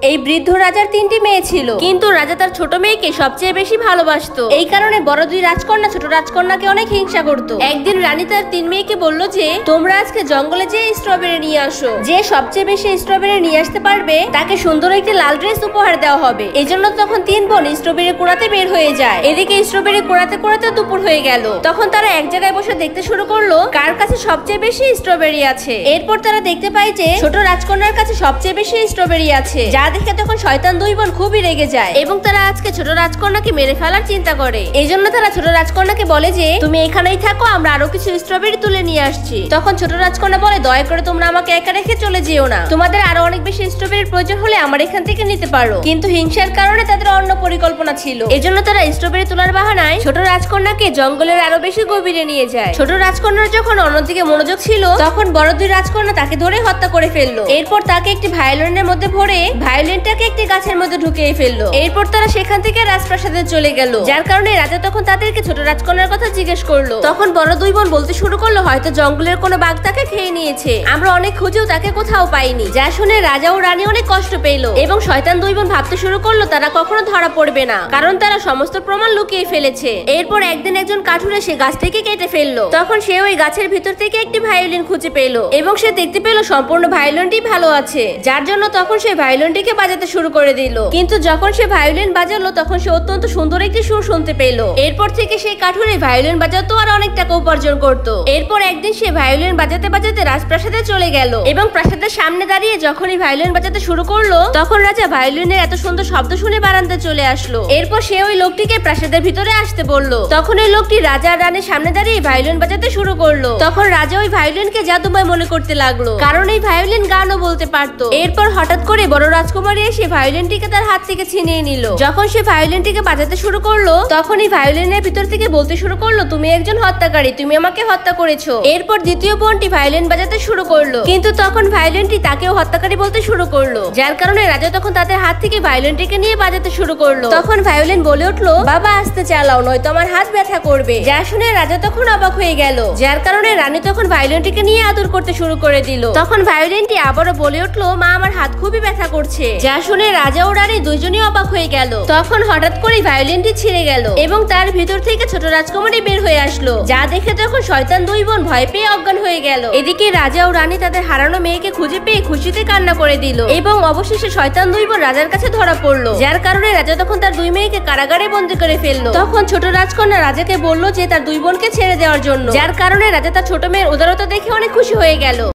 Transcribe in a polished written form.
এই বৃদ্ধ রাজার তিনটি মেয়ে ছিল, কিন্তু রাজা তার ছোট মেয়েকে সবচেয়ে বেশি ভালোবাসতো। এই কারণে বড় দুই রাজকন্যা ছোট রাজকন্যাকে অনেক হিংসা করত। একদিন রানী তার তিন মেয়েকে বলল যে তোমরা আজকে জঙ্গলে যে স্ট্রবেরি নিয়ে আসো, যে সবচেয়ে বেশি স্ট্রবেরি নিয়ে আসতে পারবে তাকে সুন্দর একটি লাল ড্রেস উপহার দেওয়া হবে। এই জন্য তখন তিন বোন স্ট্রবেরি কুড়াতে বের হয়ে যায়। এদিকে স্ট্রবেরি কুড়াতে কুড়াতে দুপুর হয়ে গেল। তখন তারা এক জায়গায় বসে দেখতে শুরু করলো কার কাছে সবচেয়ে বেশি স্ট্রবেরি আছে। এরপর তারা দেখতে পায় যে ছোট রাজকন্যার কাছে সবচেয়ে বেশি স্ট্রবেরি আছে, যা দেখে তখন শয়তান দুই বোন খুবই রেগে যায় এবং তারা আজকে ছোট রাজকন্যাকে মেরে ফেলার চিন্তা করে। এই জন্য তারা ছোট রাজকন্যাকে বলে যে তুমি এখানেই থাকো, আমরা আরো কিছু স্ট্রবেরি তুলে নিয়ে আসছি। তখন ছোট রাজকন্যা বলে দয়া করে তোমরা আমাকে একা রেখে চলে যেও না, তোমাদের আরো অনেক বেশি স্ট্রবেরির প্রয়োজন হলে আমার এখান থেকে নিতে পারো। কিন্তু হিংসার কারণে তাদের অন্য পরিকল্পনা ছিল। এজন্য তারা স্ট্রবেরি তোলার বাহানায় ছোট রাজকন্যাকে জঙ্গলের আরো বেশি গভীরে নিয়ে যায়। ছোট রাজকন্যার যখন অন্যদিকে মনোযোগ ছিল, তখন বড় দুই রাজকন্যা তাকে ধরে হত্যা করে ফেললো। এরপর তাকে একটি ভায়োলিনের মধ্যে ভরে ভায়োলিনটাকে একটি গাছের মধ্যে ঢুকিয়ে ফেললো। এরপর তারা সেখান থেকে রাজপ্রাসাদে চলে গেল, যার কারণে রাজা তখন তাদেরকে ছোট রাজকন্যার কথা জিজ্ঞেস করলো। তখন বড় দুই বোন বলতে শুরু করলো হয়তো জঙ্গলের কোনো বাঘ তাকে খেয়ে নিয়েছে, আমরা অনেক খুঁজেও তাকে কোথাও পাইনি। যা শুনে রাজা ও রানী অনেক কষ্ট পেল এবং শয়তান দুই বোন ভাবতে শুরু করলো তারা কখনো ধরা পড়বে না, কারণ তারা সমস্ত প্রমাণ লুকিয়ে ফেলেছে। এরপর একদিন একজন কাঠুরে সে গাছটিকে কেটে ফেললো। তখন সে ওই গাছের ভিতর থেকে একটি ভায়োলিন খুঁজে পেল এবং সে দেখতে পেল সম্পূর্ণ ভায়োলিনটি ভালো আছে, যার জন্য তখন সে ভায়োলিনটিকে বাজাতে শুরু করে দিল। কিন্তু যখন সে ভায়োলিন বাজালো তখন সে অত্যন্ত সুন্দর একটি সুর শুনতে পেল। এরপর থেকে সেই কাঠুরে ভায়োলিন বাজাতো আর অনেক টাকা উপার্জন করত। এরপর একদিন সে ভায়োলিন বাজাতে বাজাতে রাজপ্রাসাদে চলে গেল এবং প্রাসাদের সামনে দাঁড়িয়ে যখনই ভায়োলিন বাজাতে শুরু করলো, তখন রাজা ভায়োলিনের এত সুন্দর শব্দ শুনে বারান্দায় চলে আসলো। এরপর সে ওই লোকটিকে প্রাসাদের ভিতরে আসতে বলল। তখন ওই লোকটি রাজা আর রানীর সামনে দাঁড়িয়ে ভায়োলিন বাজাতে শুরু করলো। তখন রাজা ওই ভায়োলিনকে জাদুময় মনে করতে লাগলো, কারণ এই ভায়োলিন গানও বলতে পারতো। এরপর হঠাৎ করে বড় রাজকুমারী এসে ভায়োলিনটিকে তার হাত থেকে ছিনিয়ে নিল। যখন সে ভায়োলিনটিকে বাজাতে শুরু করলো, তখন এই ভায়োলিনের ভিতর থেকে বলতে শুরু করলো তুমি একজন হত্যাকারী, তুমি আমাকে হত্যা করেছো। এরপর দ্বিতীয় বোনটি ভায়োলিন বাজাতে শুরু করলো, কিন্তু তখন ভায়োলিনটি তাকেও হত্যাকারী বলতে শুরু করলো, যার কারণে রাজা তখন তাদের হাত থেকে ভায়োলিনটিকে নিয়ে বাজাতে শুরু করলো। তখন ভায়োলিন বলে উঠলো বাবা আস্তে চালাও, নয়তো আমার হাত ব্যথা করবে। যা শুনে রাজা তখন অবাক হয়ে গেল, যার কারণে রানী তখন ভায়োলিনটিকে নিয়ে আদর করতে শুরু করে দিল। তখন ভায়োলিনটি আবারও বলে উঠলো মা আমার হাত খুবই ব্যথা করছে। যা শুনে রাজা ও রানী দুইজনই অবাক হয়ে গেল। তখন হঠাৎ করে ভায়োলিনটি ছিঁড়ে গেল এবং তার ভিতর থেকে ছোট রাজকুমারী বের হয়ে আসলো, যা দেখে তখন শয়তান দুই বোন ভয় পেয়ে অজ্ঞান হয়ে গেল। এদিকে রাজা ও রানী তাদের হারানো মেয়েকে খুঁজে পেয়ে খুশিতে কান্না করে দিল এবং অবশেষে শয়তান দুই বোন রাজার কাছে ধরা পড়লো, যার কারণে রাজা তখন তার দুই মেয়েকে কারাগারে বন্দী করে ফেললো। তখন ছোট রাজকন্যা রাজাকে বলল যে তার দুই বোনকে ছেড়ে দেওয়ার জন্য, যার কারণে রাজা তার ছোট মেয়ের উদারতা দেখে অনেক খুশি হয়ে গেল।